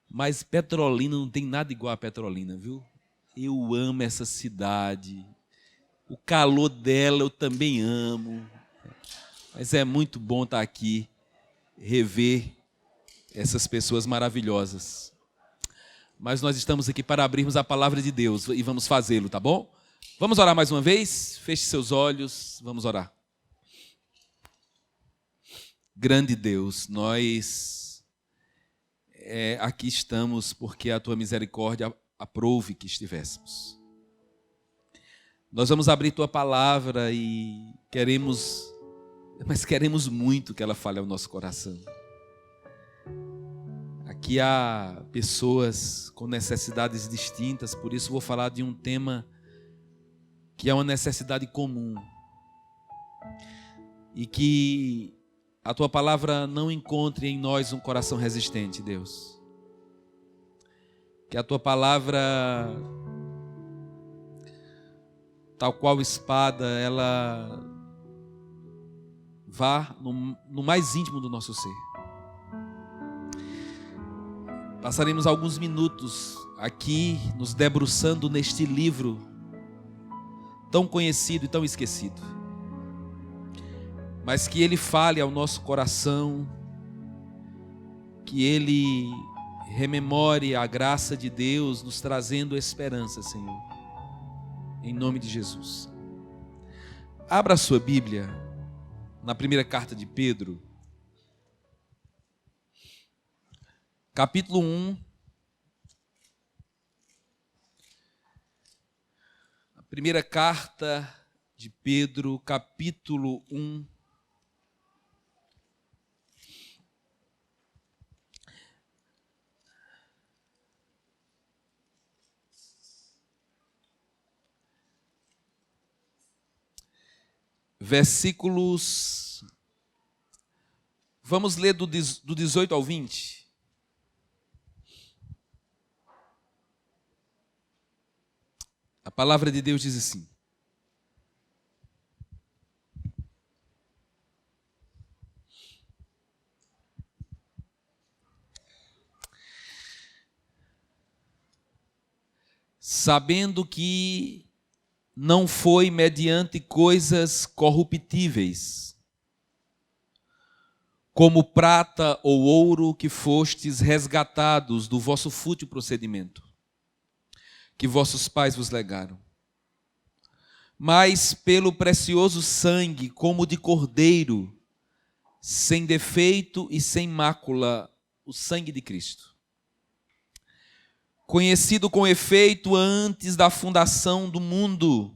Mas Petrolina não tem nada igual a Petrolina, viu? Eu amo essa cidade. O calor dela eu também amo. Mas é muito bom estar aqui, rever essas pessoas maravilhosas. Mas nós estamos aqui para abrirmos a palavra de Deus e vamos fazê-lo, tá bom? Vamos orar mais uma vez? Feche seus olhos, vamos orar. Grande Deus, nós aqui estamos porque a Tua misericórdia aprove que estivéssemos. Nós vamos abrir Tua palavra e queremos muito que ela fale ao nosso coração. Aqui há pessoas com necessidades distintas, por isso vou falar de um tema que é uma necessidade comum. E que a Tua palavra não encontre em nós um coração resistente, Deus. Que a Tua palavra, tal qual espada, ela vá no mais íntimo do nosso ser. Passaremos alguns minutos aqui nos debruçando neste livro tão conhecido e tão esquecido. Mas que ele fale ao nosso coração, que ele rememore a graça de Deus, nos trazendo esperança, Senhor. Em nome de Jesus. Abra a sua Bíblia na primeira carta de Pedro, capítulo 1. A primeira carta de Pedro, capítulo 1. Versículos, vamos ler do 18 ao 20. A palavra de Deus diz assim: sabendo que não foi mediante coisas corruptíveis, como prata ou ouro, que fostes resgatados do vosso fútil procedimento, que vossos pais vos legaram, mas pelo precioso sangue, como de cordeiro, sem defeito e sem mácula, o sangue de Cristo, conhecido com efeito antes da fundação do mundo,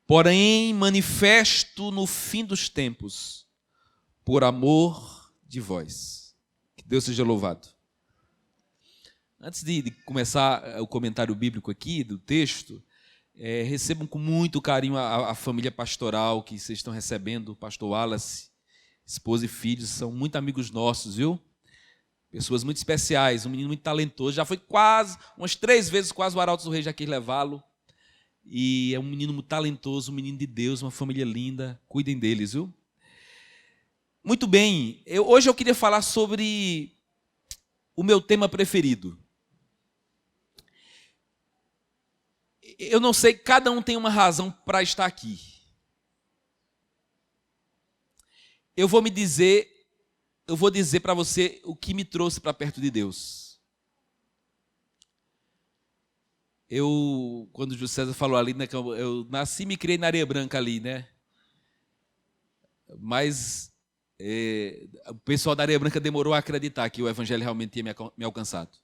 porém manifesto no fim dos tempos, por amor de vós. Que Deus seja louvado. Antes de começar o comentário bíblico aqui do texto, recebam com muito carinho a família pastoral que vocês estão recebendo, o pastor Wallace, esposa e filhos, são muito amigos nossos, viu? Pessoas muito especiais, um menino muito talentoso, já foi umas 3 vezes quase o Arautos do Rei já quis levá-lo, e é um menino muito talentoso, um menino de Deus, uma família linda, cuidem deles, viu? Muito bem, hoje eu queria falar sobre o meu tema preferido. Eu não sei, cada um tem uma razão para estar aqui. Eu vou dizer para você o que me trouxe para perto de Deus. Quando o José César falou ali, né, que eu nasci e me criei na Areia Branca ali, né? Mas o pessoal da Areia Branca demorou a acreditar que o evangelho realmente tinha me alcançado.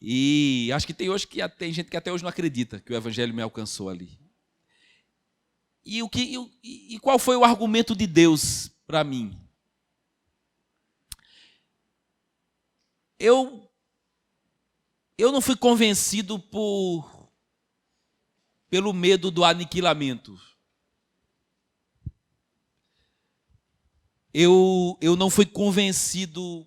E acho que tem gente que até hoje não acredita que o evangelho me alcançou ali. E qual foi o argumento de Deus para mim? Eu não fui convencido pelo medo do aniquilamento. Eu não fui convencido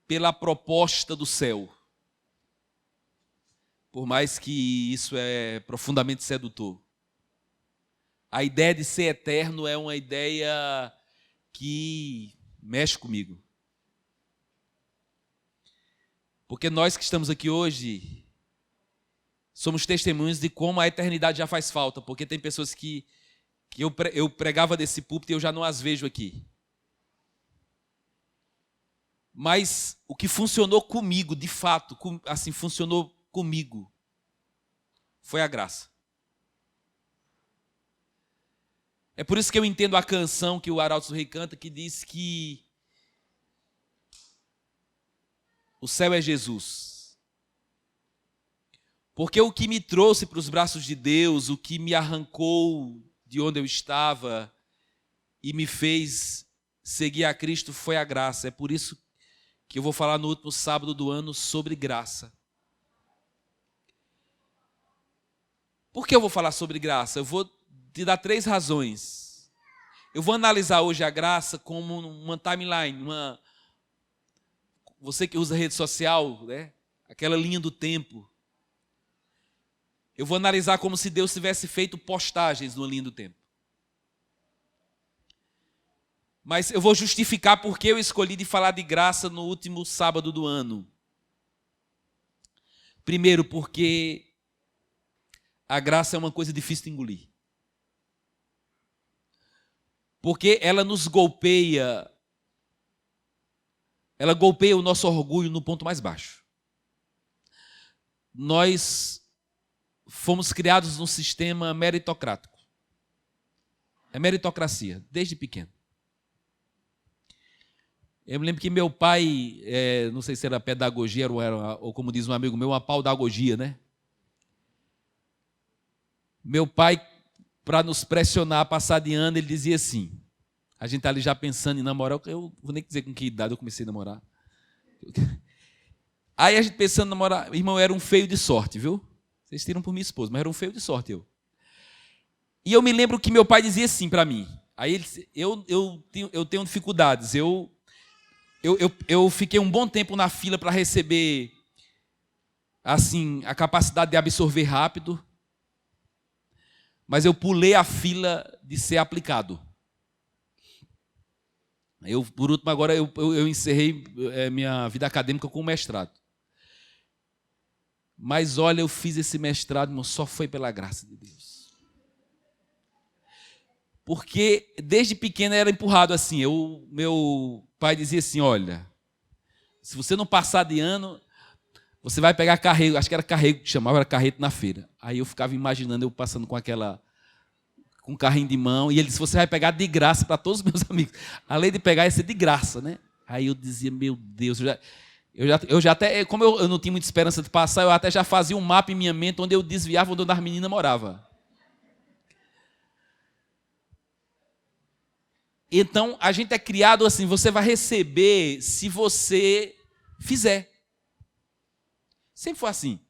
pela proposta do céu. Por mais que isso é profundamente sedutor. A ideia de ser eterno é uma ideia que mexe comigo. Porque nós que estamos aqui hoje somos testemunhos de como a eternidade já faz falta, porque tem pessoas que eu pregava desse púlpito e eu já não as vejo aqui. Mas o que funcionou comigo, de fato, assim, funcionou comigo, foi a graça. É por isso que eu entendo a canção que o Arauto do Rei canta, que diz que o céu é Jesus. Porque o que me trouxe para os braços de Deus, o que me arrancou de onde eu estava e me fez seguir a Cristo foi a graça. É por isso que eu vou falar no último sábado do ano sobre graça. Por que eu vou falar sobre graça? Eu vou te dar 3 razões. Eu vou analisar hoje a graça como uma timeline, você que usa rede social, né? Aquela linha do tempo. Eu vou analisar como se Deus tivesse feito postagens numa linha do tempo. Mas eu vou justificar por que eu escolhi de falar de graça no último sábado do ano. Primeiro, porque a graça é uma coisa difícil de engolir. Porque ela nos golpeia, ela golpeia o nosso orgulho no ponto mais baixo. Nós fomos criados num sistema meritocrático. É meritocracia, desde pequeno. Eu me lembro que meu pai, não sei se era pedagogia ou como diz um amigo meu, uma paudagogia, né? Meu pai, para nos pressionar a passar de ano, ele dizia assim, a gente está ali já pensando em namorar, eu vou nem dizer com que idade eu comecei a namorar. Aí a gente pensando em namorar, irmão, eu era um feio de sorte, viu? Vocês tiram por minha esposa, mas era um feio de sorte eu. E eu me lembro que meu pai dizia assim para mim, aí ele disse, eu tenho dificuldades, eu fiquei um bom tempo na fila para receber assim, a capacidade de absorver rápido, mas eu pulei a fila de ser aplicado. Por último, agora eu encerrei minha vida acadêmica com um mestrado. Mas olha, eu fiz esse mestrado, irmão, só foi pela graça de Deus. Porque desde pequeno era empurrado assim. Meu pai dizia assim, olha, se você não passar de ano, você vai pegar carrego, acho que era carrego que chamava, era carreto na feira. Aí eu ficava imaginando eu passando com um carrinho de mão, e ele disse, você vai pegar de graça para todos os meus amigos. Além de pegar, ia ser de graça, né? Aí eu dizia, meu Deus, eu já até, como eu não tinha muita esperança de passar, eu até já fazia um mapa em minha mente onde eu desviava onde as meninas moravam. Então, a gente é criado assim, você vai receber se você fizer. Sempre foi assim.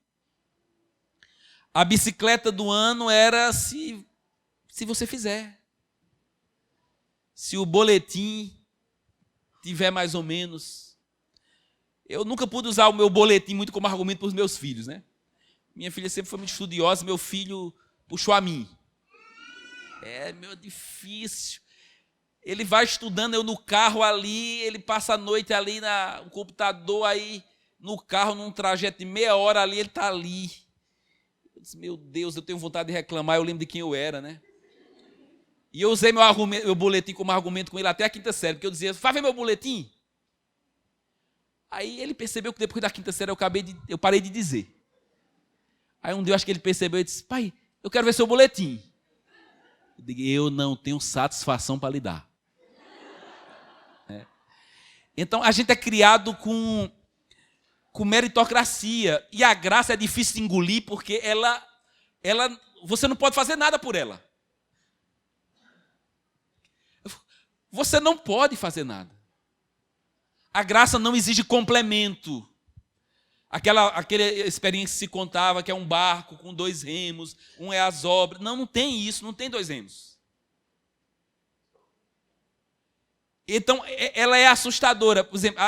A bicicleta do ano era se você fizer. Se o boletim tiver mais ou menos. Eu nunca pude usar o meu boletim muito como argumento para os meus filhos, né? Minha filha sempre foi muito estudiosa, meu filho puxou a mim. É, meu, difícil. Ele vai estudando, eu no carro ali, ele passa a noite ali no computador, aí no carro, num trajeto de meia hora ali, ele está ali. Eu disse, meu Deus, eu tenho vontade de reclamar, eu lembro de quem eu era, né? E eu usei meu boletim como argumento com ele até a 5ª série, porque eu dizia, vai ver meu boletim? Aí ele percebeu que depois da 5ª série eu parei de dizer. Aí um dia eu acho que ele percebeu e disse, pai, eu quero ver seu boletim. Eu digo, eu não tenho satisfação para lhe dar. Então, a gente é criado com meritocracia. E a graça é difícil de engolir porque você não pode fazer nada por ela. Você não pode fazer nada. A graça não exige complemento. Aquela experiência que se contava que é um barco com 2 remos, um é as obras. Não tem isso, não tem 2 remos. Então, ela é assustadora. Por exemplo,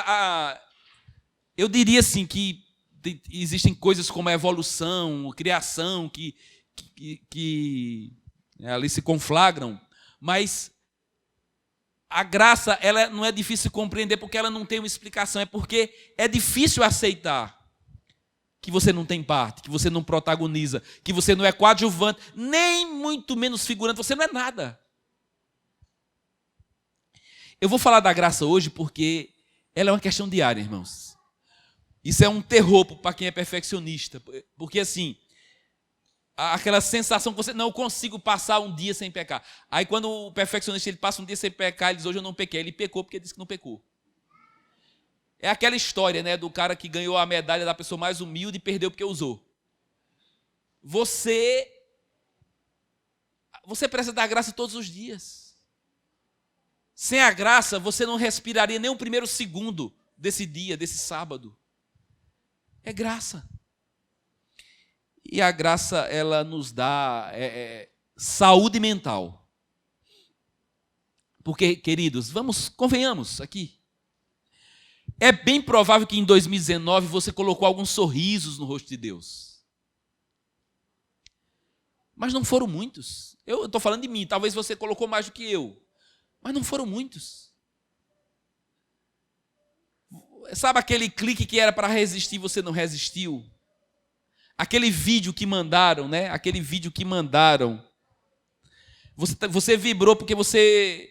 eu diria assim que existem coisas como a evolução, a criação, que ali se conflagram, mas a graça ela não é difícil compreender porque ela não tem uma explicação, é porque é difícil aceitar que você não tem parte, que você não protagoniza, que você não é coadjuvante, nem muito menos figurante, você não é nada. Eu vou falar da graça hoje porque ela é uma questão diária, irmãos. Isso é um terror para quem é perfeccionista, porque assim, aquela sensação que você não consigo passar um dia sem pecar. Aí quando o perfeccionista ele passa um dia sem pecar, ele diz, hoje eu não pequei. Ele pecou porque disse que não pecou. É aquela história, né, do cara que ganhou a medalha da pessoa mais humilde e perdeu porque usou. Você precisa da graça todos os dias. Sem a graça, você não respiraria nem o primeiro segundo desse dia, desse sábado. É graça. E a graça, ela nos dá saúde mental. Porque, queridos, convenhamos aqui. É bem provável que em 2019 você colocou alguns sorrisos no rosto de Deus. Mas não foram muitos. Eu estou falando de mim, talvez você colocou mais do que eu. Mas não foram muitos. Sabe aquele clique que era para resistir, você não resistiu? Aquele vídeo que mandaram, né? Aquele vídeo que mandaram. Você vibrou porque você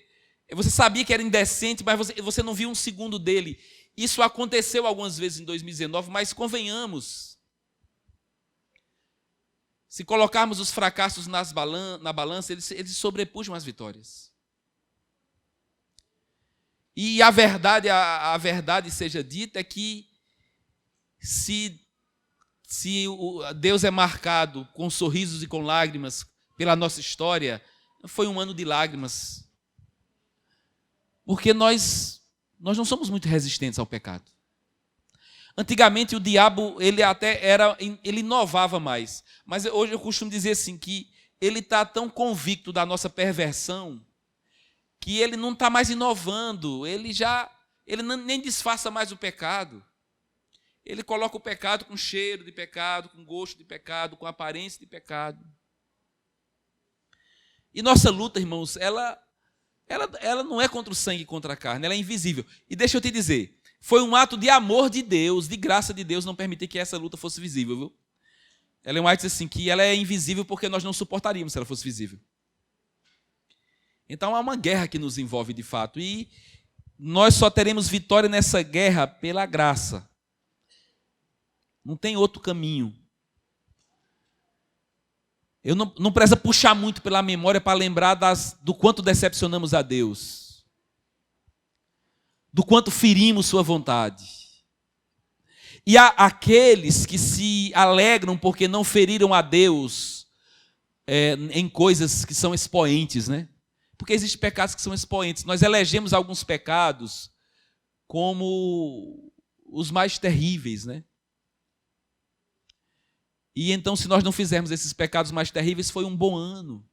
sabia que era indecente, mas você não viu um segundo dele. Isso aconteceu algumas vezes em 2019, mas convenhamos. Se colocarmos os fracassos na balança, eles sobrepujam as vitórias. E a verdade seja dita é que se Deus é marcado com sorrisos e com lágrimas pela nossa história, foi um ano de lágrimas. Porque nós não somos muito resistentes ao pecado. Antigamente o diabo, ele inovava mais. Mas hoje eu costumo dizer assim, que ele está tão convicto da nossa perversão, que ele não está mais inovando, ele nem disfarça mais o pecado. Ele coloca o pecado com cheiro de pecado, com gosto de pecado, com aparência de pecado. E nossa luta, irmãos, ela não é contra o sangue e contra a carne, ela é invisível. E deixa eu te dizer, foi um ato de amor de Deus, de graça de Deus, não permitir que essa luta fosse visível, viu? Ellen White diz assim, que ela é invisível porque nós não suportaríamos se ela fosse visível. Então há uma guerra que nos envolve de fato, e nós só teremos vitória nessa guerra pela graça. Não tem outro caminho. Eu não precisa puxar muito pela memória para lembrar do quanto decepcionamos a Deus. Do quanto ferimos sua vontade. E há aqueles que se alegram porque não feriram a Deus em coisas que são expoentes, né? Porque existem pecados que são expoentes. Nós elegemos alguns pecados como os mais terríveis, né? E então, se nós não fizermos esses pecados mais terríveis, foi um bom ano.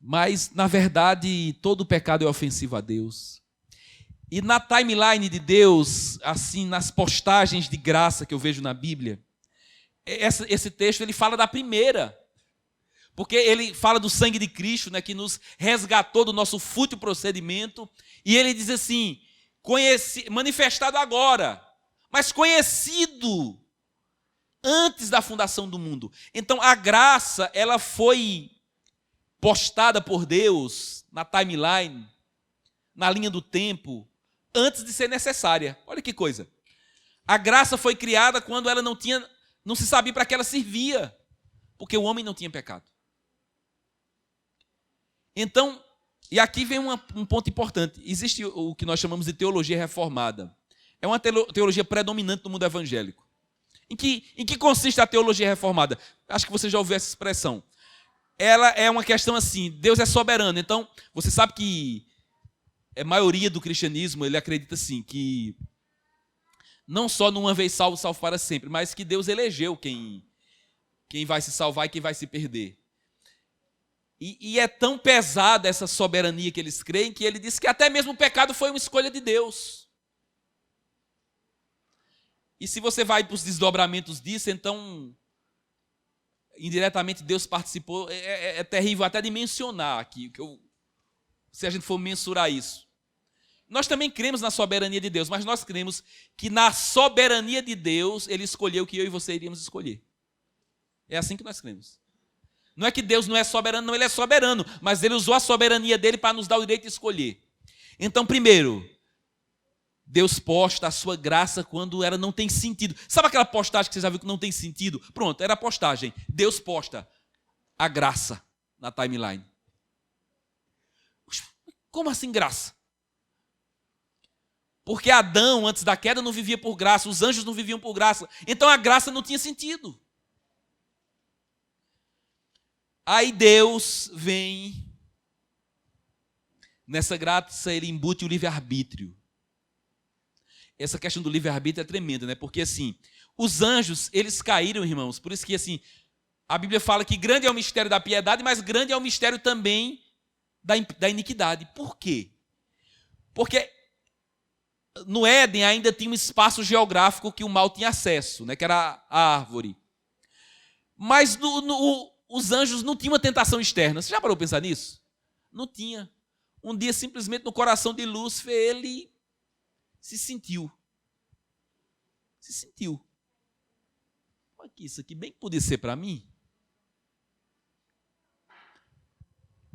Mas, na verdade, todo pecado é ofensivo a Deus. E na timeline de Deus, assim, nas postagens de graça que eu vejo na Bíblia, esse texto ele fala da primeira. Porque ele fala do sangue de Cristo, né, que nos resgatou do nosso fútil procedimento. E ele diz assim, manifestado agora, mas conhecido antes da fundação do mundo. Então a graça, ela foi postada por Deus na timeline, na linha do tempo, antes de ser necessária. Olha que coisa. A graça foi criada quando ela não se sabia para que ela servia, porque o homem não tinha pecado. Então, e aqui vem um ponto importante. Existe o que nós chamamos de teologia reformada. É uma teologia predominante no mundo evangélico. Em que consiste a teologia reformada? Acho que você já ouviu essa expressão. Ela é uma questão assim, Deus é soberano. Então, você sabe que a maioria do cristianismo, ele acredita assim, que não só numa vez salvo para sempre, mas que Deus elegeu quem vai se salvar e quem vai se perder. E é tão pesada essa soberania que eles creem, que ele diz que até mesmo o pecado foi uma escolha de Deus. E se você vai para os desdobramentos disso, então, indiretamente Deus participou. É terrível até de mencionar aqui. se a gente for mensurar isso. Nós também cremos na soberania de Deus, mas nós cremos que na soberania de Deus, Ele escolheu que eu e você iríamos escolher. É assim que nós cremos. Não é que Deus não é soberano, não, Ele é soberano, mas Ele usou a soberania dEle para nos dar o direito de escolher. Então, primeiro, Deus posta a sua graça quando ela não tem sentido. Sabe aquela postagem que você já viu que não tem sentido? Pronto, era a postagem. Deus posta a graça na timeline. Como assim graça? Porque Adão, antes da queda, não vivia por graça, os anjos não viviam por graça. Então a graça não tinha sentido. Aí Deus vem, nessa graça Ele embute o livre-arbítrio. Essa questão do livre-arbítrio é tremenda, né? Porque assim, os anjos, eles caíram, irmãos. Por isso que assim, a Bíblia fala que grande é o mistério da piedade, mas grande é o mistério também da iniquidade. Por quê? Porque no Éden ainda tinha um espaço geográfico que o mal tinha acesso, né? Que era a árvore. Mas os anjos não tinham uma tentação externa. Você já parou para pensar nisso? Não tinha. Um dia, simplesmente, no coração de Lúcifer, ele se sentiu. Se sentiu. Olha aqui, isso aqui bem que podia ser para mim.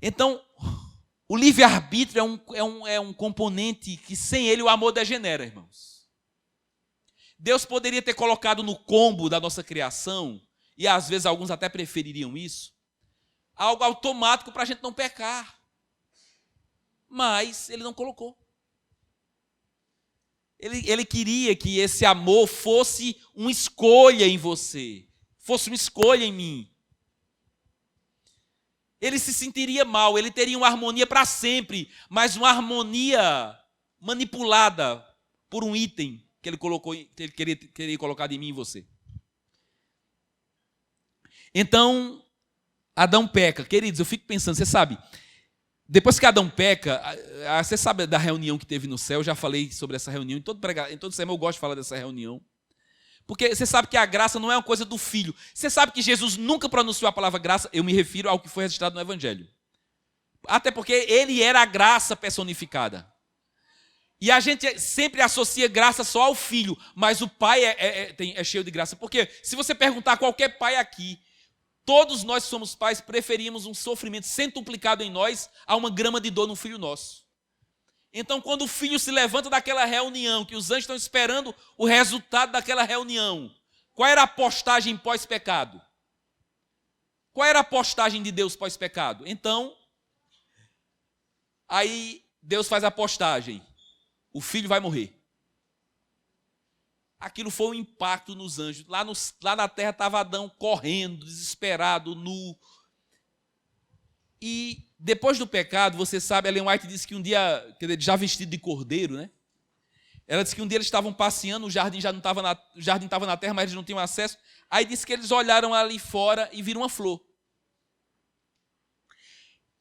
Então, o livre-arbítrio é um componente que sem ele o amor degenera, irmãos. Deus poderia ter colocado no combo da nossa criação, e às vezes alguns até prefeririam isso, algo automático para a gente não pecar. Mas Ele não colocou. Ele queria que esse amor fosse uma escolha em você, fosse uma escolha em mim. Ele se sentiria mal, ele teria uma harmonia para sempre, mas uma harmonia manipulada por um item que ele colocou, que ele queria colocar em mim e em você. Então, Adão peca. Queridos, eu fico pensando, você sabe, depois que Adão peca, você sabe da reunião que teve no céu, eu já falei sobre essa reunião, em todo sermão eu gosto de falar dessa reunião. Porque você sabe que a graça não é uma coisa do filho. Você sabe que Jesus nunca pronunciou a palavra graça, eu me refiro ao que foi registrado no Evangelho. Até porque ele era a graça personificada. E a gente sempre associa graça só ao filho, mas o pai é cheio de graça. Porque se você perguntar a qualquer pai aqui, todos nós que somos pais preferimos um sofrimento centuplicado em nós a uma grama de dor no filho nosso. Então, quando o filho se levanta daquela reunião, que os anjos estão esperando o resultado daquela reunião, qual era a postagem pós-pecado? Qual era a postagem de Deus pós-pecado? Então, aí Deus faz a postagem. O filho vai morrer. Aquilo foi um impacto nos anjos. Lá na terra estava Adão correndo, desesperado, nu. E depois do pecado, você sabe, Ellen White disse que um dia, já vestido de cordeiro, né? Ela disse que um dia eles estavam passeando, o jardim estava na terra, mas eles não tinham acesso. Aí disse que eles olharam ali fora e viram uma flor.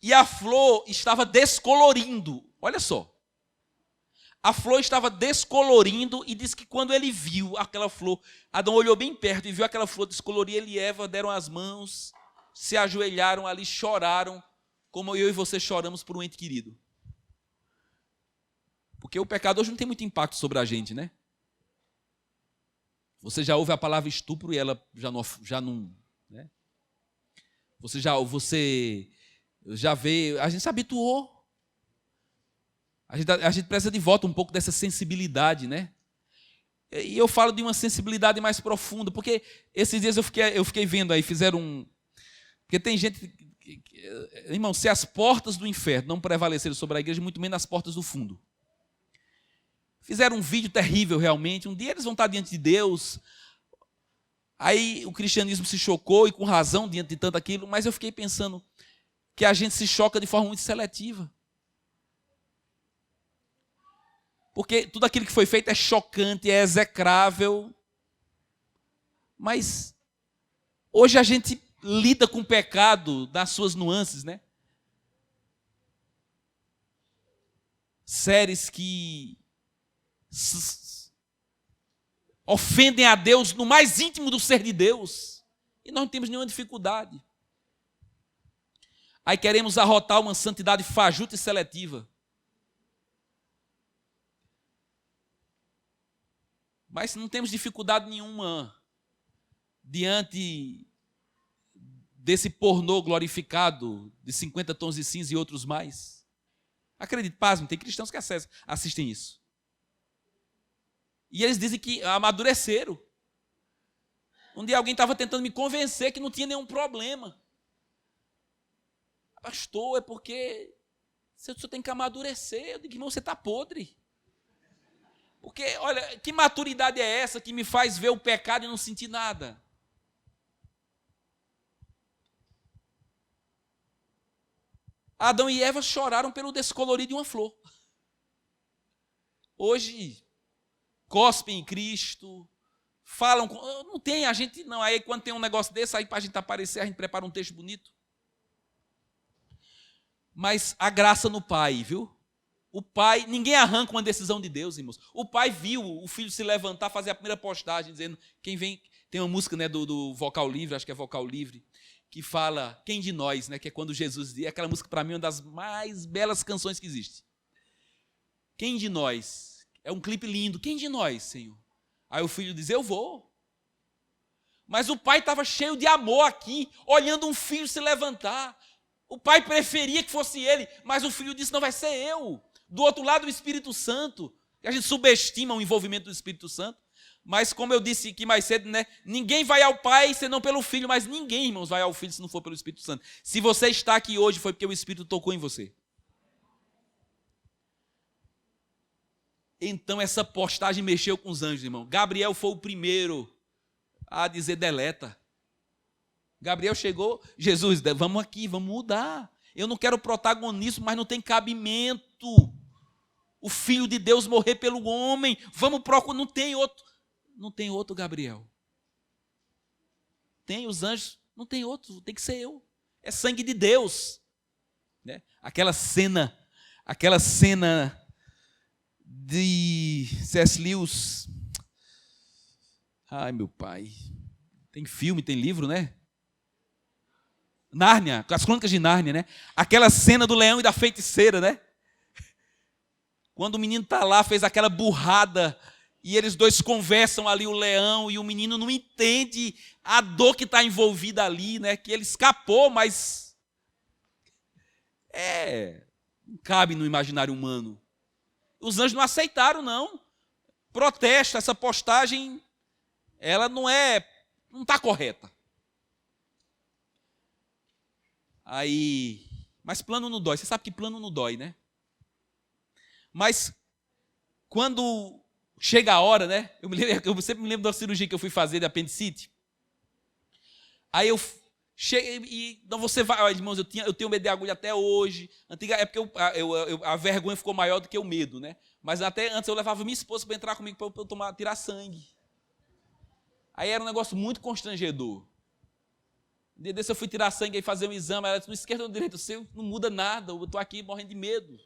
E a flor estava descolorindo. Olha só. A flor estava descolorindo e disse que quando ele viu aquela flor, Adão olhou bem perto e viu aquela flor descolorir, ele e Eva deram as mãos, se ajoelharam ali, choraram, como eu e você choramos por um ente querido. Porque o pecado hoje não tem muito impacto sobre a gente, né? Você já ouve a palavra estupro e ela já não né? Você já vê, a gente se habituou. A gente precisa de volta um pouco dessa sensibilidade, né? E eu falo de uma sensibilidade mais profunda, porque esses dias eu fiquei vendo aí, porque tem gente... Irmão, se as portas do inferno não prevalecerem sobre a igreja, muito menos as portas do fundo. Fizeram um vídeo terrível realmente. Um dia eles vão estar diante de Deus. Aí o cristianismo se chocou, e com razão, diante de tanto aquilo. Mas eu fiquei pensando que a gente se choca de forma muito seletiva. Porque tudo aquilo que foi feito é chocante, é execrável. Mas hoje a gente lida com o pecado nas suas nuances, né? Séries que ofendem a Deus no mais íntimo do ser de Deus. E nós não temos nenhuma dificuldade. Aí queremos arrotar uma santidade fajuta e seletiva. Mas não temos dificuldade nenhuma diante desse pornô glorificado de 50 tons de cinza e outros mais. Acredite, pasme, tem cristãos que assistem isso. E eles dizem que amadureceram. Um dia alguém estava tentando me convencer que não tinha nenhum problema. Pastor, é porque você tem que amadurecer. Eu digo, irmão, você está podre. Porque, olha, que maturidade é essa que me faz ver o pecado e não sentir nada? Adão e Eva choraram pelo descolorir de uma flor. Hoje, cospem em Cristo, falam... Não tem, a gente não. Aí quando tem um negócio desse, aí para a gente aparecer, a gente prepara um texto bonito. Mas a graça no Pai, viu? O Pai, ninguém arranca uma decisão de Deus, irmãos. O Pai viu o filho se levantar, fazer a primeira postagem, dizendo, quem vem... Tem uma música, né, do Vocal Livre, acho que é Vocal Livre, que fala, quem de nós, né, que é quando Jesus diz, aquela música para mim é uma das mais belas canções que existe. Quem de nós? É um clipe lindo. Quem de nós, Senhor? Aí o filho diz, eu vou. Mas o pai estava cheio de amor aqui, olhando um filho se levantar. O pai preferia que fosse ele, mas o filho disse, não, vai ser eu. Do outro lado, o Espírito Santo. A gente subestima o envolvimento do Espírito Santo. Mas como eu disse aqui mais cedo, né? Ninguém vai ao Pai senão pelo Filho, mas ninguém, irmãos, vai ao Filho se não for pelo Espírito Santo. Se você está aqui hoje, foi porque o Espírito tocou em você. Então essa postagem mexeu com os anjos, irmão. Gabriel foi o primeiro a dizer deleta. Gabriel chegou, Jesus, vamos aqui, vamos mudar. Eu não quero protagonismo, mas não tem cabimento. O Filho de Deus morrer pelo homem. Vamos procurar, não tem outro. Não tem outro Gabriel. Tem os anjos, não tem outro, tem que ser eu. É sangue de Deus. Né? Aquela cena de C.S. Lewis. Ai, meu pai. Tem filme, tem livro, né? Nárnia, as Crônicas de Nárnia, né? Aquela cena do leão e da feiticeira, né? Quando o menino está lá, fez aquela burrada, e eles dois conversam ali, o leão, e o menino não entende a dor que está envolvida ali, né? Que ele escapou, mas... não cabe no imaginário humano. Os anjos não aceitaram, não. Protesto, essa postagem, ela não está correta. Aí, mas plano não dói. Você sabe que plano não dói, né? Mas quando chega a hora, né? Eu sempre me lembro da cirurgia que eu fui fazer de apendicite. Aí eu cheguei e não, você vai, olha, irmãos, eu tenho medo de agulha até hoje. Antiga é porque a vergonha ficou maior do que o medo, né? Mas até antes eu levava minha esposa para entrar comigo para eu tirar sangue. Aí era um negócio muito constrangedor. Um dia desse eu fui tirar sangue e fazer um exame, ela disse, no esquerdo ou no direito, você não muda nada, eu estou aqui morrendo de medo.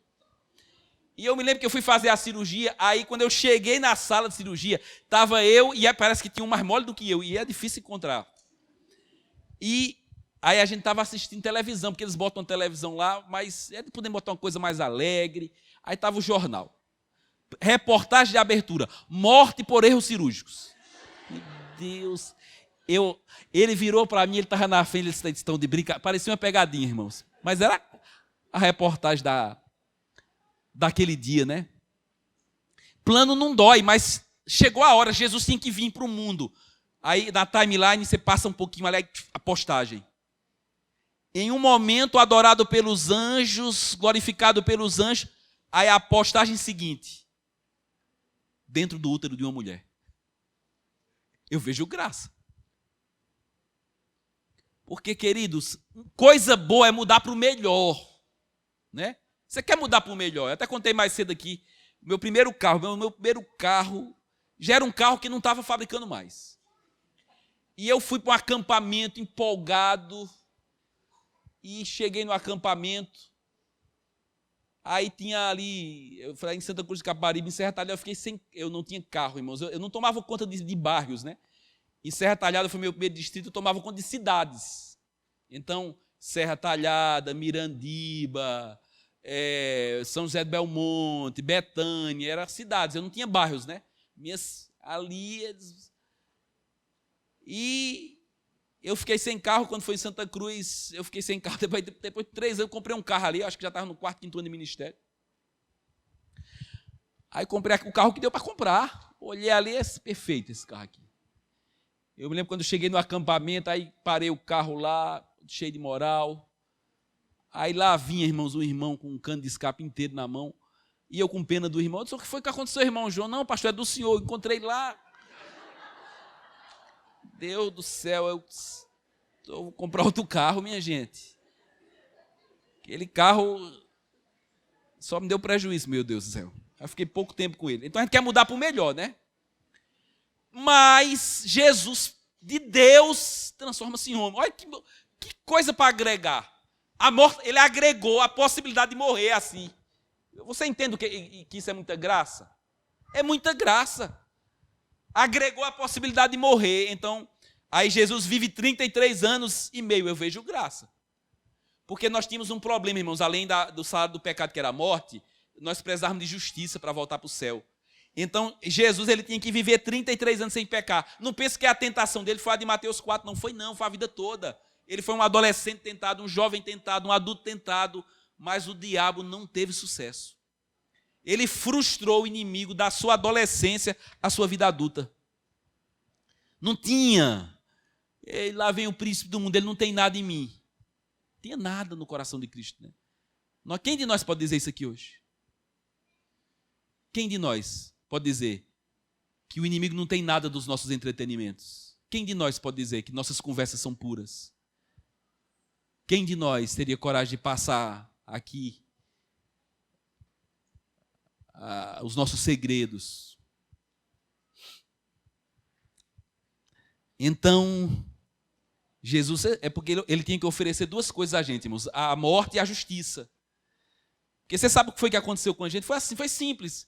E eu me lembro que eu fui fazer a cirurgia, aí quando eu cheguei na sala de cirurgia, estava eu, e parece que tinha um mais mole do que eu, e é difícil encontrar. E aí a gente estava assistindo televisão, porque eles botam televisão lá, mas podem botar uma coisa mais alegre. Aí estava o jornal. Reportagem de abertura, morte por erros cirúrgicos. Meu Deus... Ele virou para mim, ele estava na frente, eles estão de brincadeira, parecia uma pegadinha, irmãos. Mas era a reportagem daquele dia, né? Plano não dói, mas chegou a hora, Jesus tinha que vir para o mundo. Aí na timeline você passa um pouquinho ali, a postagem. Em um momento adorado pelos anjos, glorificado pelos anjos, aí a postagem seguinte. Dentro do útero de uma mulher. Eu vejo graça. Porque, queridos, coisa boa é mudar para o melhor, né? Você quer mudar para o melhor? Eu até contei mais cedo aqui, meu primeiro carro já era um carro que não estava fabricando mais. E eu fui para um acampamento empolgado, e cheguei no acampamento, aí tinha ali, eu falei em Santa Cruz de Caparibe, em Serra Talhada, eu não tinha carro, irmãos, eu não tomava conta de bairros, né? Em Serra Talhada foi meu primeiro distrito, eu tomava conta de cidades. Então, Serra Talhada, Mirandiba, São José do Belmonte, Betânia, eram cidades, eu não tinha bairros, né? Ali. E eu fiquei sem carro quando foi em Santa Cruz, eu fiquei sem carro, depois de 3 anos eu comprei um carro ali, acho que já estava no 4º, 5º ano de ministério. Aí comprei o carro que deu para comprar, olhei ali, perfeito esse carro aqui. Eu me lembro quando eu cheguei no acampamento, aí parei o carro lá, cheio de moral. Aí lá vinha, irmãos, um irmão com um cano de escape inteiro na mão, e eu com pena do irmão. Eu disse: o que foi que aconteceu, irmão João? Não, pastor, é do senhor, encontrei lá. Deus do céu, eu vou comprar outro carro, minha gente. Aquele carro só me deu prejuízo, meu Deus do céu. Eu fiquei pouco tempo com ele. Então a gente quer mudar para o melhor, né? Mas Jesus, de Deus, transforma-se em homem. Olha que coisa para agregar. A morte, ele agregou a possibilidade de morrer assim. Você entende que isso é muita graça? É muita graça. Agregou a possibilidade de morrer. Então, aí Jesus vive 33 anos e meio. Eu vejo graça. Porque nós tínhamos um problema, irmãos. Além do salário do pecado, que era a morte, nós precisávamos de justiça para voltar para o céu. Então, Jesus, ele tinha que viver 33 anos sem pecar. Não pense que a tentação dele foi a de Mateus 4. Não foi, não. Foi a vida toda. Ele foi um adolescente tentado, um jovem tentado, um adulto tentado. Mas o diabo não teve sucesso. Ele frustrou o inimigo da sua adolescência à sua vida adulta. Não tinha. Lá vem o príncipe do mundo, ele não tem nada em mim. Não tinha nada no coração de Cristo, né? Quem de nós pode dizer isso aqui hoje? Quem de nós pode dizer que o inimigo não tem nada dos nossos entretenimentos? Quem de nós pode dizer que nossas conversas são puras? Quem de nós teria coragem de passar aqui os nossos segredos? Então, Jesus, é porque ele tinha que oferecer 2 coisas a gente, irmãos: a morte e a justiça. Porque você sabe o que foi que aconteceu com a gente? Foi assim, foi simples.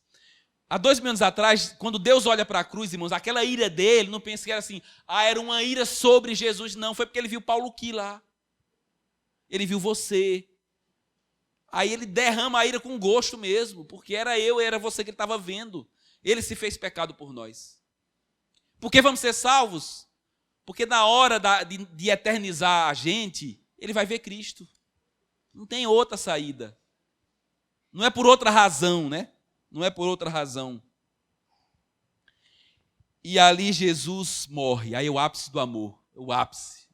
Há 2000 anos atrás, quando Deus olha para a cruz, irmãos, aquela ira dele, não pense que era assim, era uma ira sobre Jesus, não. Foi porque ele viu Paulo Qui lá. Ele viu você. Aí ele derrama a ira com gosto mesmo, porque era você que ele estava vendo. Ele se fez pecado por nós. Por que vamos ser salvos? Porque na hora de eternizar a gente, ele vai ver Cristo. Não tem outra saída. Não é por outra razão, né? Não é por outra razão. E ali Jesus morre. Aí é o ápice do amor. O ápice.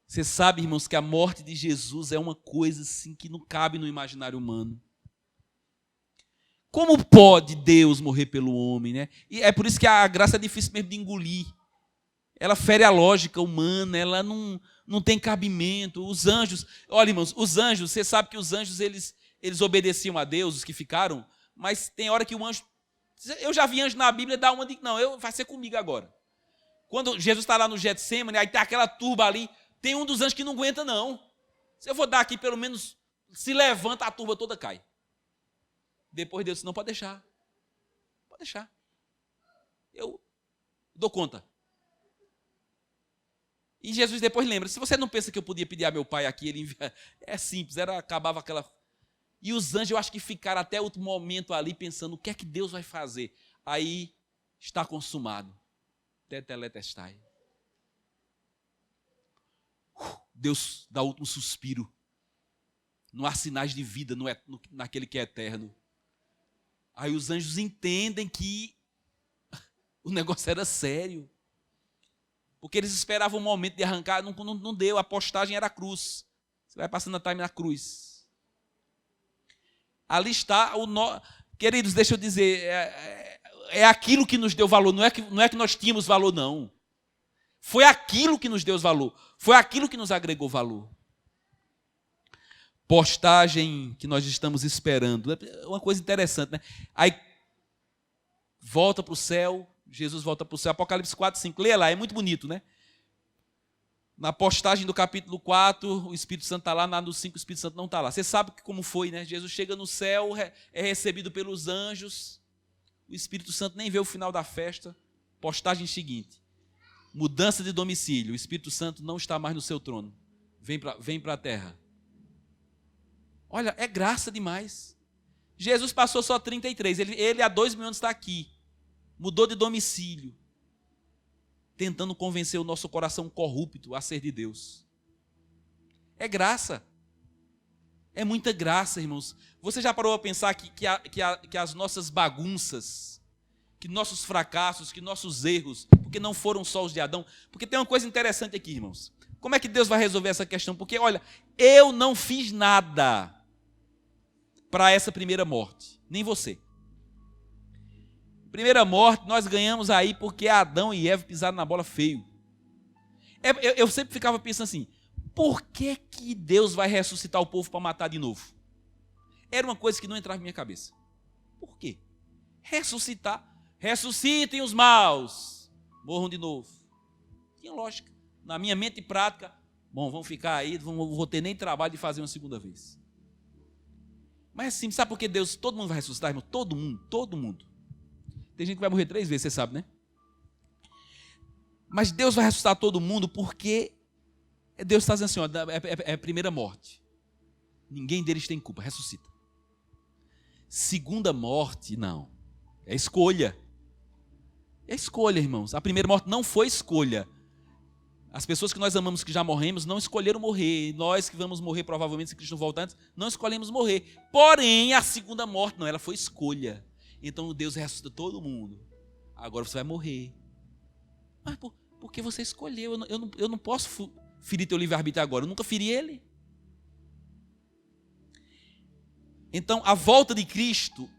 Você sabe, irmãos, que a morte de Jesus é uma coisa assim que não cabe no imaginário humano. Como pode Deus morrer pelo homem, né? E é por isso que a graça é difícil mesmo de engolir. Ela fere a lógica humana, ela não tem cabimento. Os anjos, olha, irmãos, os anjos, você sabe que os anjos, eles obedeciam a Deus, os que ficaram, mas tem hora que o anjo, eu já vi anjo na Bíblia dar uma de, não, vai ser comigo agora. Quando Jesus está lá no Getsemane, aí tem aquela turba ali, tem um dos anjos que não aguenta, não. Se eu vou dar aqui, pelo menos, se levanta, a turba toda cai. Depois Deus disse: não, pode deixar. Pode deixar. Eu dou conta. E Jesus depois lembra: se você não pensa que eu podia pedir a meu pai aqui, ele envia. É simples, acabava aquela. E os anjos, eu acho que ficaram até outro momento ali pensando: o que é que Deus vai fazer? Aí está consumado. Tetelestai. Deus dá último suspiro. Não há sinais de vida naquele que é eterno. Aí os anjos entendem que o negócio era sério. Porque eles esperavam um momento de arrancar, não deu, a postagem era a cruz. Você vai passando a time na cruz. Ali está Queridos, deixa eu dizer, é aquilo que nos deu valor, não é que nós tínhamos valor, não. Foi aquilo que nos deu valor, foi aquilo que nos agregou valor. Postagem que nós estamos esperando. É uma coisa interessante, né? Aí volta para o céu, Jesus volta para o céu. Apocalipse 4, 5. Leia lá, é muito bonito, né? Na postagem do capítulo 4, o Espírito Santo está lá, no 5 o Espírito Santo não está lá. Você sabe como foi, né? Jesus chega no céu, é recebido pelos anjos. O Espírito Santo nem vê o final da festa. Postagem seguinte: mudança de domicílio. O Espírito Santo não está mais no seu trono. vem para a terra. Olha, é graça demais. Jesus passou só 33, ele há 2.000 anos está aqui, mudou de domicílio, tentando convencer o nosso coração corrupto a ser de Deus. É graça. É muita graça, irmãos. Você já parou a pensar que as nossas bagunças, que nossos fracassos, que nossos erros, porque não foram só os de Adão? Porque tem uma coisa interessante aqui, irmãos. Como é que Deus vai resolver essa questão? Porque, olha, eu não fiz nada para essa primeira morte, nem você. Primeira morte nós ganhamos aí porque Adão e Eva pisaram na bola feio. Eu sempre ficava pensando assim, por que Deus vai ressuscitar o povo para matar de novo? Era uma coisa que não entrava na minha cabeça. Por quê? Ressuscitar. Ressuscitem os maus, morram de novo. Tinha lógica. Na minha mente prática, bom, vamos ficar aí, não vou ter nem trabalho de fazer uma segunda vez. Mas assim, sabe por que Deus, todo mundo vai ressuscitar, irmão? Todo mundo. Tem gente que vai morrer 3 vezes, você sabe, né? Mas Deus vai ressuscitar todo mundo porque Deus está dizendo assim, ó, é a primeira morte. Ninguém deles tem culpa, ressuscita. Segunda morte, não. É escolha. É escolha, irmãos. A primeira morte não foi escolha. As pessoas que nós amamos, que já morremos, não escolheram morrer. Nós que vamos morrer, provavelmente, se Cristo não voltar antes, não escolhemos morrer. Porém, a segunda morte, não, ela foi escolha. Então, Deus ressuscita todo mundo. Agora você vai morrer. Mas porque você escolheu. Eu não posso ferir teu livre-arbítrio agora. Eu nunca feri ele. Então, a volta de Cristo,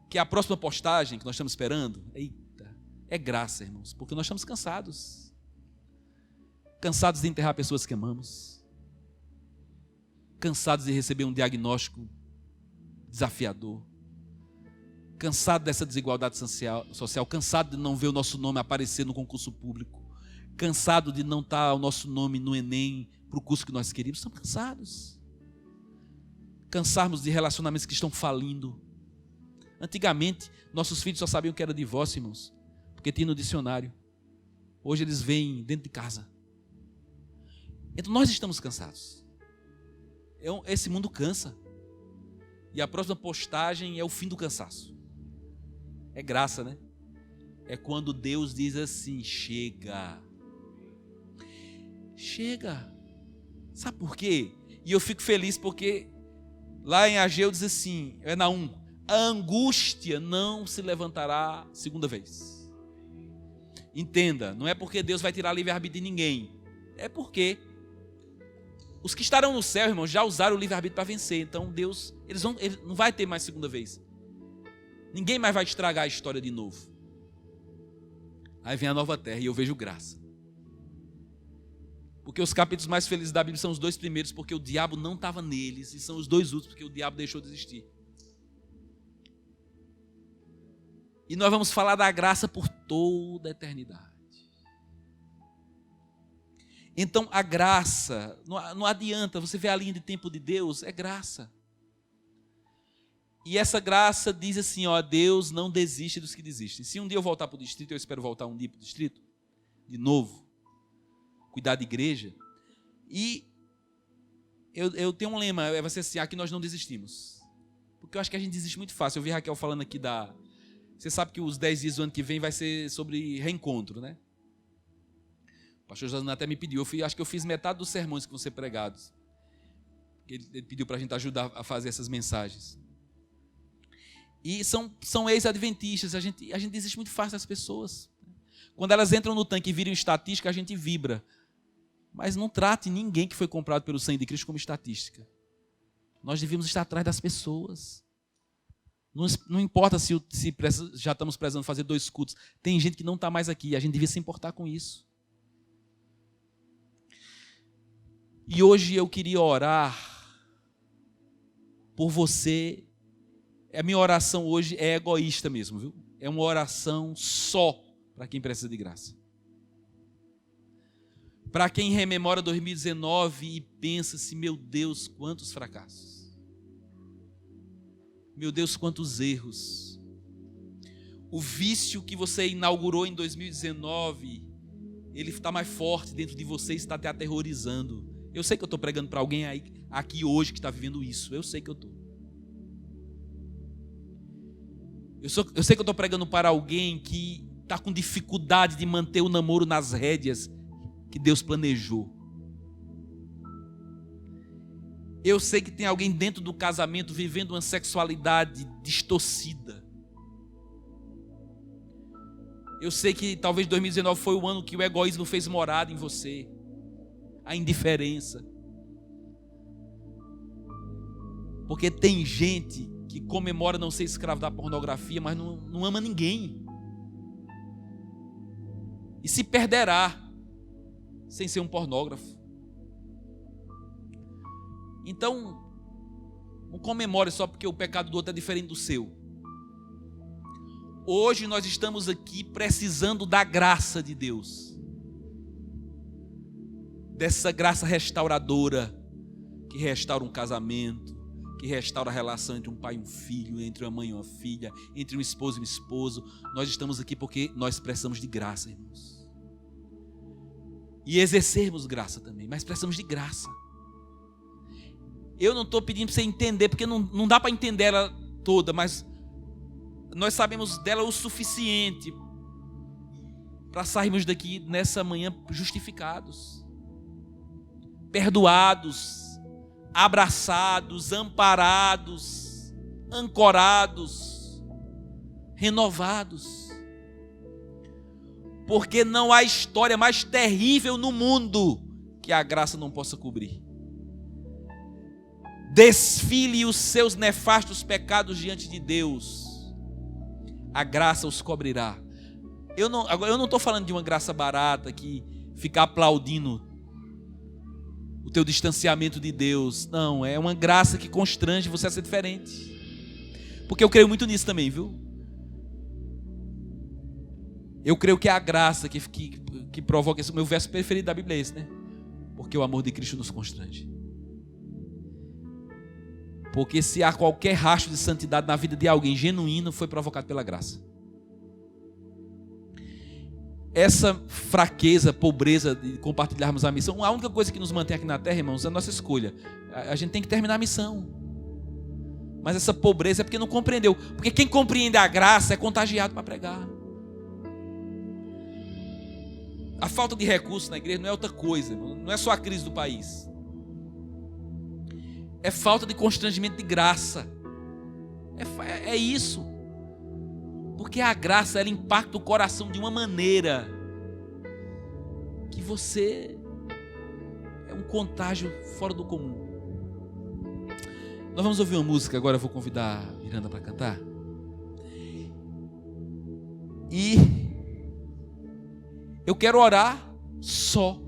que é a próxima postagem que nós estamos esperando, eita, é graça, irmãos, porque nós estamos cansados. Cansados de enterrar pessoas que amamos. Cansados de receber um diagnóstico desafiador. Cansado dessa desigualdade social. Cansado de não ver o nosso nome aparecer no concurso público. Cansado de não estar o nosso nome no Enem para o curso que nós queríamos. Estamos cansados. Cansarmos de relacionamentos que estão falindo. Antigamente, nossos filhos só sabiam que era divórcio, irmãos, porque tinha no dicionário. Hoje eles vêm dentro de casa. Então nós estamos cansados. Esse mundo cansa. E a próxima postagem é o fim do cansaço. É graça, né? É quando Deus diz assim, chega. Chega. Sabe por quê? E eu fico feliz porque lá em Ageu diz assim, é Naum, a angústia não se levantará segunda vez. Entenda, não é porque Deus vai tirar livre-arbítrio de ninguém. É porque os que estarão no céu, irmãos, já usaram o livre-arbítrio para vencer. Então Deus, ele não vai ter mais segunda vez. Ninguém mais vai estragar a história de novo. Aí vem a nova terra e eu vejo graça. Porque os capítulos mais felizes da Bíblia são os 2 primeiros, porque o diabo não estava neles, e são os 2 últimos, porque o diabo deixou de existir. E nós vamos falar da graça por toda a eternidade. Então a graça, não adianta, você ver a linha de tempo de Deus, é graça. E essa graça diz assim, ó, Deus não desiste dos que desistem. Se um dia eu voltar para o distrito, eu espero voltar um dia para o distrito, de novo, cuidar de igreja. E eu tenho um lema, vai ser assim, aqui nós não desistimos. Porque eu acho que a gente desiste muito fácil. Eu vi Raquel falando aqui Você sabe que os 10 dias do ano que vem vai ser sobre reencontro, né? O pastor José até me pediu, acho que eu fiz metade dos sermões que vão ser pregados. Ele pediu para a gente ajudar a fazer essas mensagens. E são ex-adventistas, a gente desiste muito fácil das pessoas. Quando elas entram no tanque e viram estatística, a gente vibra. Mas não trate ninguém que foi comprado pelo sangue de Cristo como estatística. Nós devíamos estar atrás das pessoas. Não importa se já estamos precisando fazer 2 cultos. Tem gente que não está mais aqui, a gente devia se importar com isso. E hoje eu queria orar por você. A minha oração hoje é egoísta mesmo, viu? É uma oração só para quem precisa de graça. Para quem rememora 2019 e pensa assim, meu Deus, quantos fracassos. Meu Deus, quantos erros. O vício que você inaugurou em 2019, ele está mais forte dentro de você e está te aterrorizando. Eu sei que eu estou pregando para alguém aqui hoje que está vivendo isso. Eu sei que eu estou. Eu sei que eu estou pregando para alguém que está com dificuldade de manter o namoro nas rédeas que Deus planejou. Eu sei que tem alguém dentro do casamento vivendo uma sexualidade distorcida. Eu sei que talvez 2019 foi o ano que o egoísmo fez morada em você. A indiferença. Porque tem gente que comemora não ser escravo da pornografia, mas não ama ninguém. E se perderá sem ser um pornógrafo. Então, não comemore só porque o pecado do outro é diferente do seu. Hoje nós estamos aqui precisando da graça de Deus. Dessa graça restauradora que restaura um casamento, que restaura a relação entre um pai e um filho, entre uma mãe e uma filha, entre um esposo e um esposo. Nós estamos aqui porque nós precisamos de graça, irmãos. E exercermos graça também, mas precisamos de graça. Eu não estou pedindo para você entender, porque não dá para entender ela toda, mas nós sabemos dela o suficiente para sairmos daqui nessa manhã justificados, perdoados, abraçados, amparados, ancorados, renovados. Porque não há história mais terrível no mundo que a graça não possa cobrir. Desfile os seus nefastos pecados diante de Deus, a graça os cobrirá. Agora eu não estou falando de uma graça barata que fica aplaudindo o teu distanciamento de Deus. Não, é uma graça que constrange você a ser diferente. Porque eu creio muito nisso também, viu? Eu creio que é a graça que provoca isso. O meu verso preferido da Bíblia é esse, né? Porque o amor de Cristo nos constrange. Porque se há qualquer rastro de santidade na vida de alguém genuíno, foi provocado pela graça. Essa fraqueza, pobreza de compartilharmos a missão, a única coisa que nos mantém aqui na terra, irmãos, é a nossa escolha. A gente tem que terminar a missão. Mas essa pobreza é porque não compreendeu. Porque quem compreende a graça é contagiado para pregar. A falta de recursos na igreja não é outra coisa, não é só a crise do país. É falta de constrangimento de graça. É isso. Porque a graça, ela impacta o coração de uma maneira que você é um contágio fora do comum. Nós vamos ouvir uma música agora, eu vou convidar a Miranda para cantar. E eu quero orar só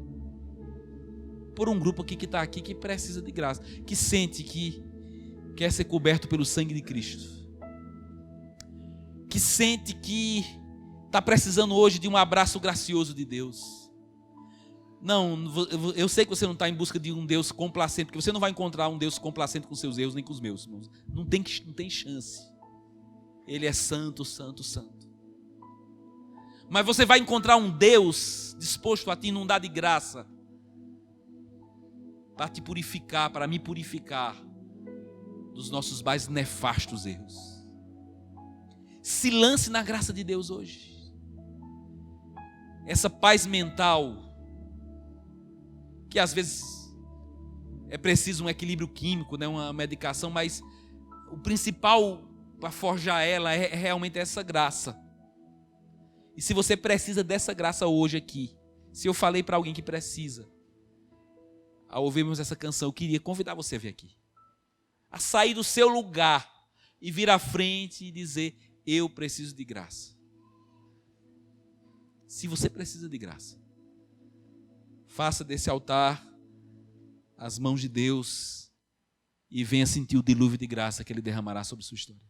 por um grupo aqui que está aqui, que precisa de graça, que sente que quer ser coberto pelo sangue de Cristo, que sente que está precisando hoje de um abraço gracioso de Deus. Não, eu sei que você não está em busca de um Deus complacente, porque você não vai encontrar um Deus complacente com seus erros nem com os meus. Não tem chance. Ele é santo, santo, santo. Mas você vai encontrar um Deus disposto a te inundar de graça, para te purificar, para me purificar dos nossos mais nefastos erros. Se lance na graça de Deus hoje. Essa paz mental, que às vezes é preciso um equilíbrio químico, né, uma medicação, mas o principal para forjar ela é realmente essa graça. E se você precisa dessa graça hoje aqui, se eu falei para alguém que precisa, ao ouvirmos essa canção, eu queria convidar você a vir aqui, a sair do seu lugar e vir à frente e dizer: eu preciso de graça. Se você precisa de graça, faça desse altar as mãos de Deus e venha sentir o dilúvio de graça que Ele derramará sobre sua história.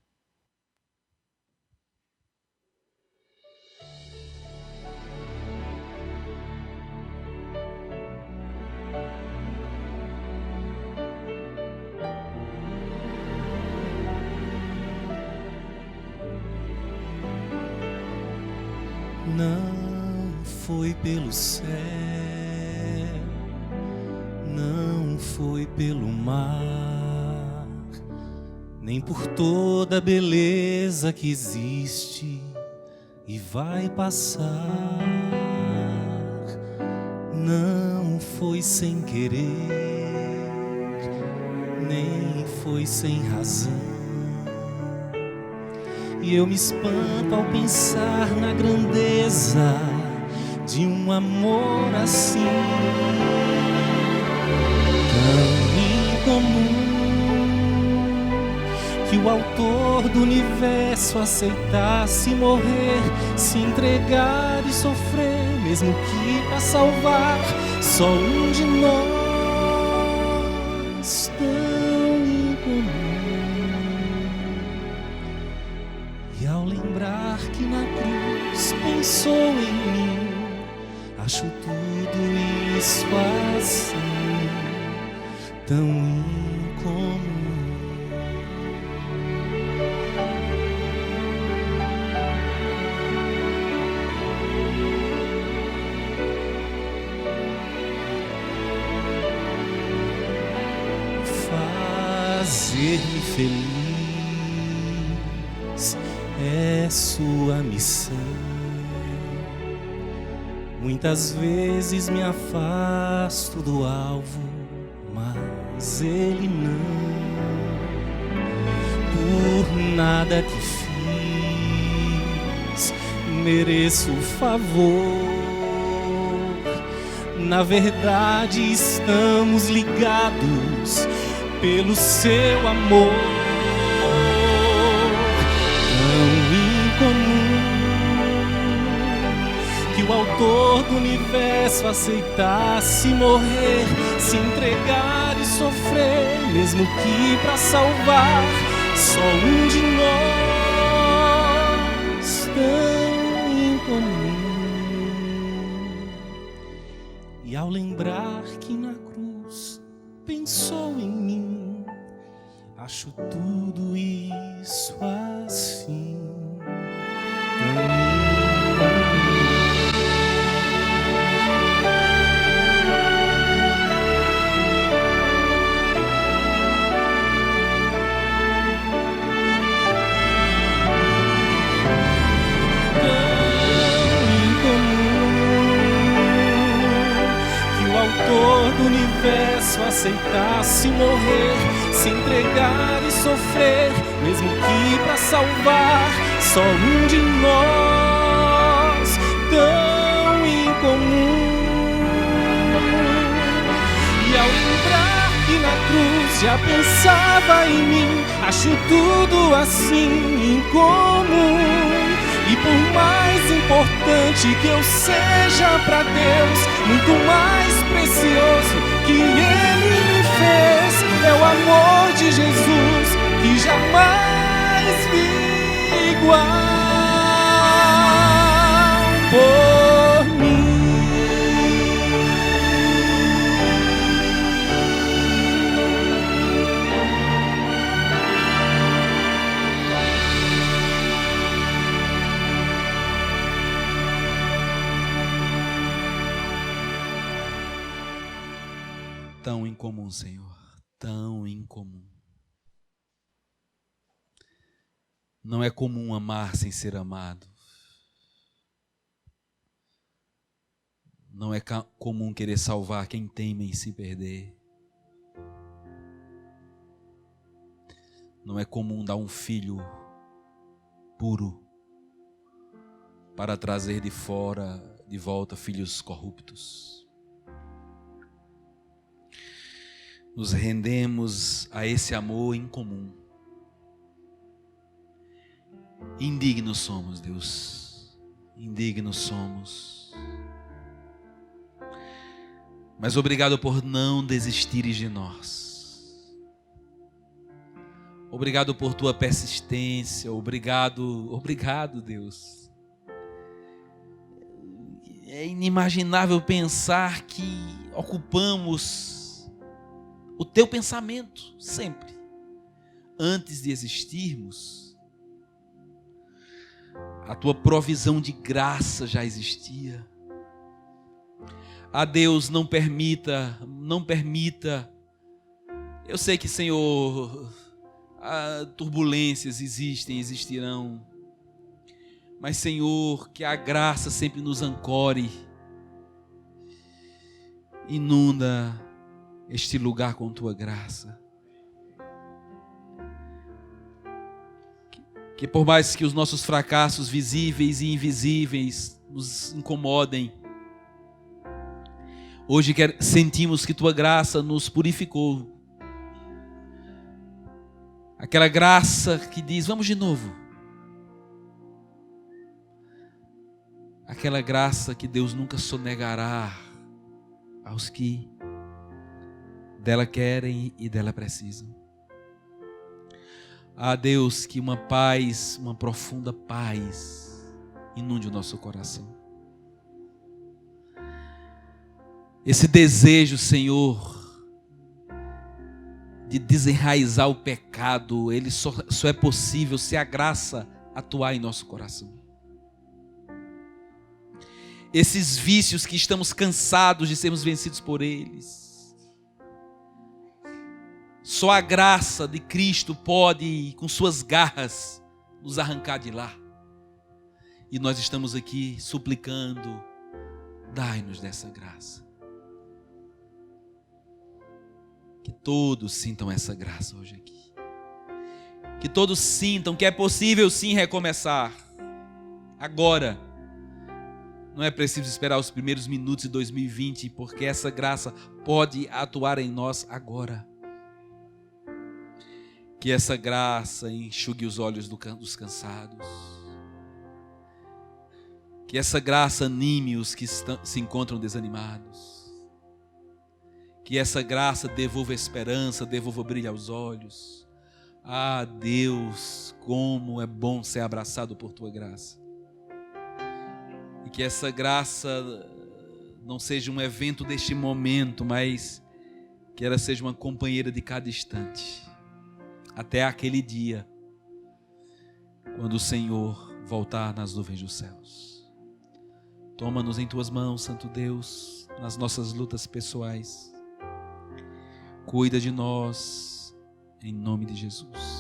Não foi pelo céu, não foi pelo mar, nem por toda a beleza que existe e vai passar. Não foi sem querer, nem foi sem razão. E eu me espanto ao pensar na grandeza de um amor assim, tão incomum, que o autor do universo aceitasse morrer, se entregar e sofrer, mesmo que para salvar só um de nós, tão incomum. E ao lembrar que na cruz pensou em mim, acho tudo isso assim, tão incomum. Fazer-me feliz é sua missão. Muitas vezes me afasto do alvo, mas ele não. Por nada que fiz, mereço o favor. Na verdade, estamos ligados pelo seu amor, tão incomum, que o autor do universo aceitasse morrer, se entregar e sofrer, mesmo que para salvar só um de nós, tão incomum. E ao lembrar que na cruz pensou em mim, acho tudo isso assim, tão do universo aceitasse morrer, se entregar e sofrer, mesmo que para salvar só um de nós, tão incomum. E ao lembrar que na cruz já pensava em mim, acho tudo assim incomum. E por mais importante que eu seja para Deus, muito mais precioso que Ele me fez é o amor de Jesus, que jamais vi igual por mim. Tão incomum, Senhor, tão incomum. Não é comum amar sem ser amado. Não é comum querer salvar quem teme em se perder. Não é comum dar um filho puro para trazer de volta filhos corruptos. Nos rendemos a esse amor incomum. Indignos somos, Deus. Indignos somos. Mas obrigado por não desistires de nós. Obrigado por tua persistência. Obrigado, Deus. É inimaginável pensar que ocupamos o teu pensamento sempre. Antes de existirmos, a tua provisão de graça já existia. Ah, Deus, não permita Eu sei que, Senhor, turbulências existirão. Mas, Senhor, que a graça sempre nos ancore. Inunda este lugar com Tua graça. Que por mais que os nossos fracassos visíveis e invisíveis nos incomodem, hoje sentimos que Tua graça nos purificou. Aquela graça que diz, vamos de novo. Aquela graça que Deus nunca sonegará aos que dela querem e dela precisam. Ah, Deus, que uma paz, uma profunda paz inunde o nosso coração. Esse desejo, Senhor, de desenraizar o pecado, ele só é possível se a graça atuar em nosso coração. Esses vícios que estamos cansados de sermos vencidos por eles, só a graça de Cristo pode, com suas garras, nos arrancar de lá. E nós estamos aqui suplicando, dai-nos dessa graça. Que todos sintam essa graça hoje aqui. Que todos sintam que é possível sim recomeçar. Agora. Não é preciso esperar os primeiros minutos de 2020, porque essa graça pode atuar em nós agora. Que essa graça enxugue os olhos dos cansados. Que essa graça anime os que se encontram desanimados. Que essa graça devolva esperança, devolva brilho aos olhos. Ah, Deus, como é bom ser abraçado por Tua graça. E que essa graça não seja um evento deste momento, mas que ela seja uma companheira de cada instante. Até aquele dia, quando o Senhor voltar nas nuvens dos céus. Toma-nos em Tuas mãos, Santo Deus, nas nossas lutas pessoais. Cuida de nós, em nome de Jesus.